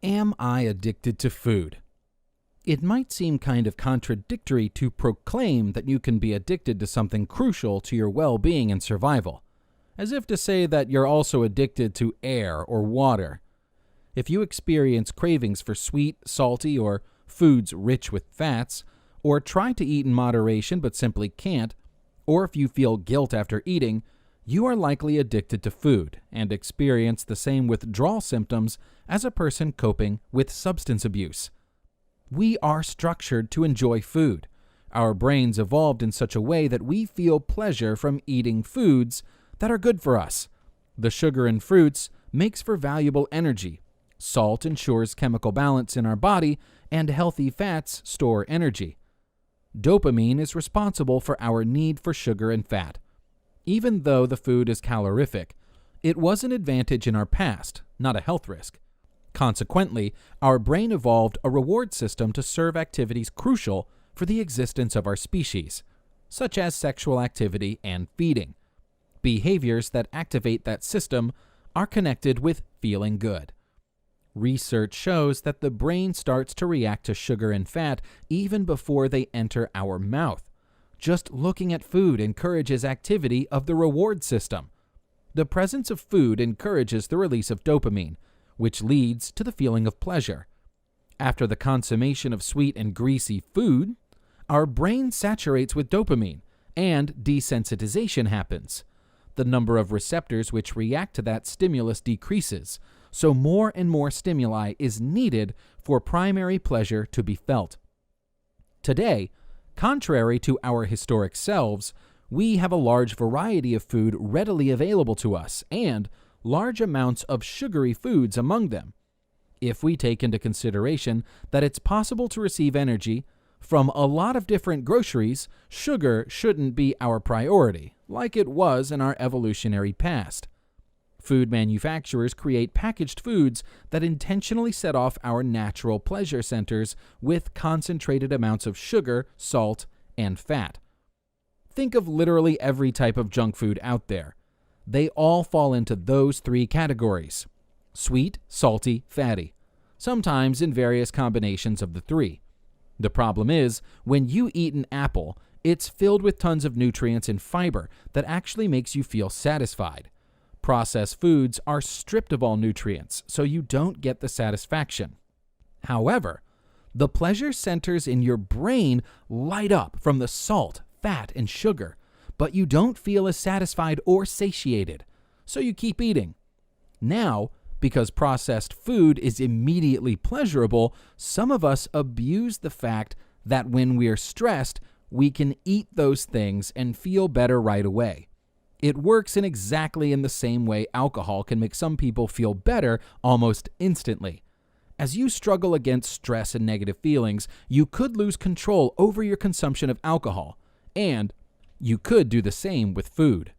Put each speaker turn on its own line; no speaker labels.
Am I addicted to food? It might seem kind of contradictory to proclaim that you can be addicted to something crucial to your well-being and survival, as if to say that you're also addicted to air or water. If you experience cravings for sweet, salty, or foods rich with fats, or try to eat in moderation but simply can't, or if you feel guilt after eating, you are likely addicted to food and experience the same withdrawal symptoms as a person coping with substance abuse. We are structured to enjoy food. Our brains evolved in such a way that we feel pleasure from eating foods that are good for us. The sugar in fruits makes for valuable energy. Salt ensures chemical balance in our body, and healthy fats store energy. Dopamine is responsible for our need for sugar and fat. Even though the food is calorific, it was an advantage in our past, not a health risk. Consequently, our brain evolved a reward system to serve activities crucial for the existence of our species, such as sexual activity and feeding. Behaviors that activate that system are connected with feeling good. Research shows that the brain starts to react to sugar and fat even before they enter our mouth. Just looking at food encourages activity of the reward system. The presence of food encourages the release of dopamine, which leads to the feeling of pleasure. After the consummation of sweet and greasy food, our brain saturates with dopamine, and desensitization happens. The number of receptors which react to that stimulus decreases, so more and more stimuli is needed for primary pleasure to be felt. Today, contrary to our historic selves, we have a large variety of food readily available to us and large amounts of sugary foods among them. If we take into consideration that it's possible to receive energy from a lot of different groceries, sugar shouldn't be our priority, like it was in our evolutionary past. Food manufacturers create packaged foods that intentionally set off our natural pleasure centers with concentrated amounts of sugar, salt, and fat. Think of literally every type of junk food out there. They all fall into those three categories: sweet, salty, fatty, sometimes in various combinations of the three. The problem is, when you eat an apple, it's filled with tons of nutrients and fiber that actually makes you feel satisfied. Processed foods are stripped of all nutrients, so you don't get the satisfaction. However, the pleasure centers in your brain light up from the salt, fat, and sugar, but you don't feel as satisfied or satiated, so you keep eating. Now, because processed food is immediately pleasurable, some of us abuse the fact that when we're stressed, we can eat those things and feel better right away. It works in exactly the same way alcohol can make some people feel better almost instantly. As you struggle against stress and negative feelings, you could lose control over your consumption of alcohol, and you could do the same with food.